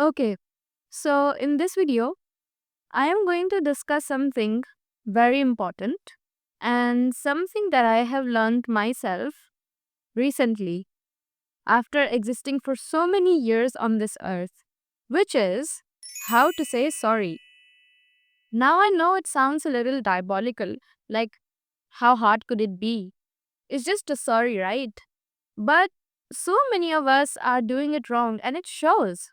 Okay, so in this video, I am going to discuss something very important and something that I have learned myself recently after existing for so many years on this earth, which is how to say sorry. Now I know it sounds a little diabolical, like how hard could it be? It's just a sorry, right? But so many of us are doing it wrong and it shows.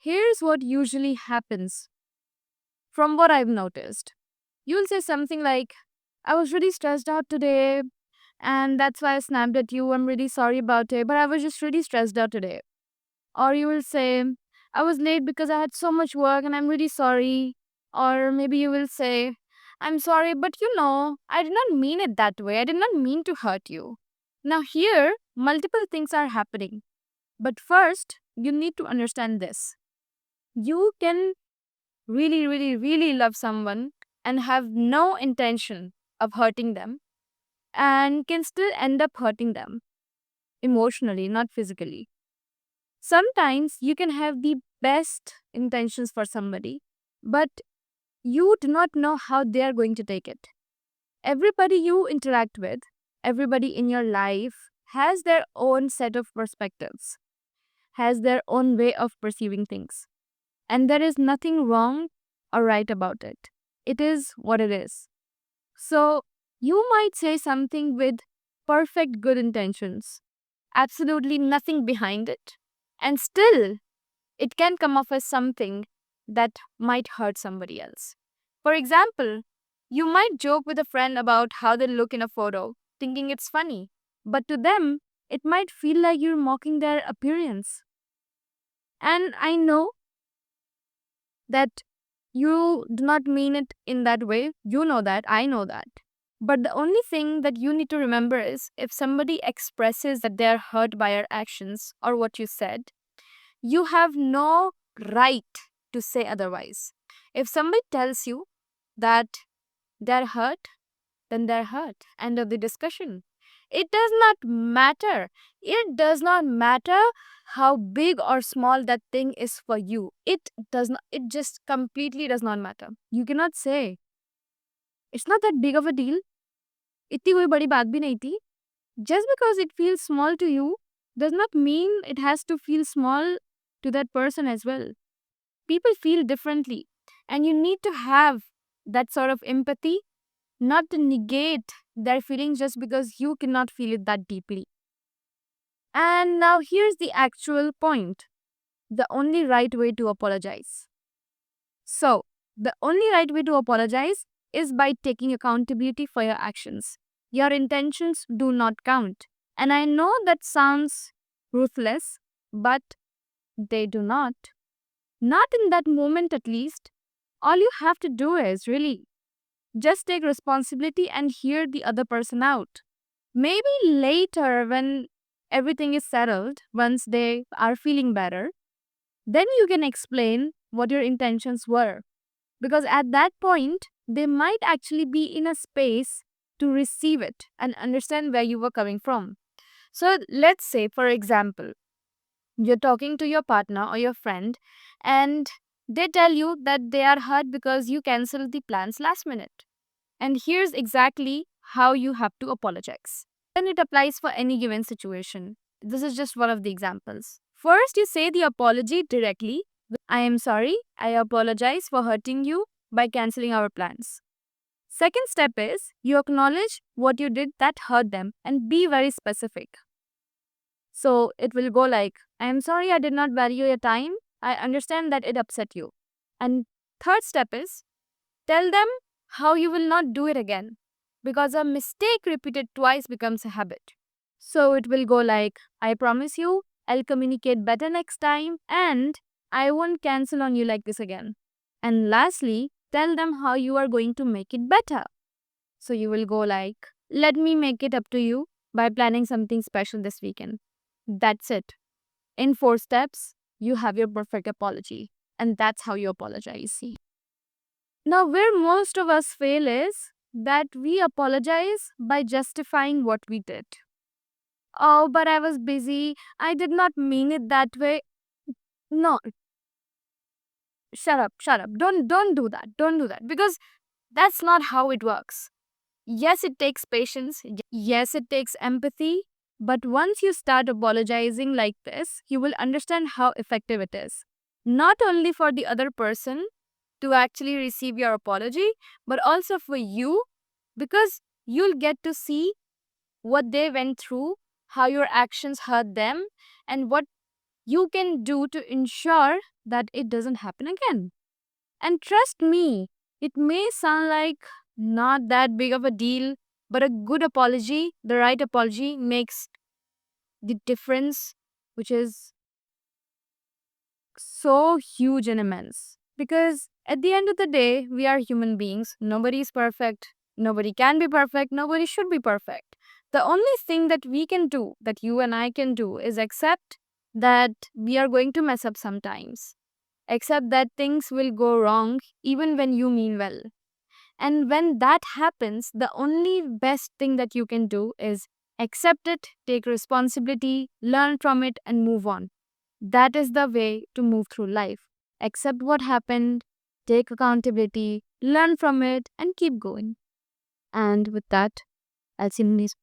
Here's what usually happens from what I've noticed. You'll say something like, I was really stressed out today, and that's why I snapped at you. I'm really sorry about it, but I was just really stressed out today. Or you will say, I was late because I had so much work and I'm really sorry. Or maybe you will say, I'm sorry, but I did not mean it that way. I did not mean to hurt you. Now, here, multiple things are happening. But first, you need to understand this. You can really, really, really love someone and have no intention of hurting them and can still end up hurting them emotionally, not physically. Sometimes you can have the best intentions for somebody, but you do not know how they are going to take it. Everybody you interact with, everybody in your life has their own set of perspectives, has their own way of perceiving things. And there is nothing wrong or right about it. It is what it is. So, you might say something with perfect good intentions, absolutely nothing behind it, and still it can come off as something that might hurt somebody else. For example, you might joke with a friend about how they look in a photo, thinking it's funny, but to them, it might feel like you're mocking their appearance. And I know that you do not mean it in that way. You know that. I know that. But the only thing that you need to remember is if somebody expresses that they're hurt by your actions or what you said, you have no right to say otherwise. If somebody tells you that they're hurt, then they're hurt. End of the discussion. It does not matter. It does not matter how big or small that thing is for you. It does not, it just completely does not matter. You cannot say, it's not that big of a deal. इतनी कोई बड़ी बात भी नहीं थी. Just because it feels small to you does not mean it has to feel small to that person as well. People feel differently, and you need to have that sort of empathy, not to negate their feelings just because you cannot feel it that deeply. And now here's the actual point, the only right way to apologize. So, the only right way to apologize is by taking accountability for your actions. Your intentions do not count. And I know that sounds ruthless, but they do not. Not in that moment, at least. All you have to do is really just take responsibility and hear the other person out. Maybe later, when everything is settled, once they are feeling better, then you can explain what your intentions were. Because at that point, they might actually be in a space to receive it and understand where you were coming from. So, let's say, for example, you're talking to your partner or your friend, and they tell you that they are hurt because you canceled the plans last minute. And here's exactly how you have to apologize. And it applies for any given situation. This is just one of the examples. First, you say the apology directly. I am sorry. I apologize for hurting you by canceling our plans. Second step is you acknowledge what you did that hurt them and be very specific. So it will go like, I am sorry I did not value your time. I understand that it upset you. And third step is tell them how you will not do it again, because a mistake repeated twice becomes a habit. So it will go like, I promise you, I'll communicate better next time and I won't cancel on you like this again. And lastly, tell them how you are going to make it better. So you will go like, let me make it up to you by planning something special this weekend. That's it. In 4 steps, you have your perfect apology. And that's how you apologize. Now, where most of us fail is that we apologize by justifying what we did. Oh, but I was busy. I did not mean it that way. No, shut up, shut up. Don't do that. Don't do that. Because that's not how it works. Yes, it takes patience. Yes, it takes empathy. But once you start apologizing like this, you will understand how effective it is. Not only for the other person to actually receive your apology, but also for you, because you'll get to see what they went through, how your actions hurt them, and what you can do to ensure that it doesn't happen again. And trust me, it may sound like not that big of a deal, but a good apology, the right apology, makes the difference, which is so huge and immense. Because at the end of the day, we are human beings. Nobody is perfect. Nobody can be perfect. Nobody should be perfect. The only thing that we can do, that you and I can do, is accept that we are going to mess up sometimes. Accept that things will go wrong even when you mean well. And when that happens, the only best thing that you can do is accept it, take responsibility, learn from it, and move on. That is the way to move through life. Accept what happened, take accountability, learn from it, and keep going. And with that, I'll see you in the next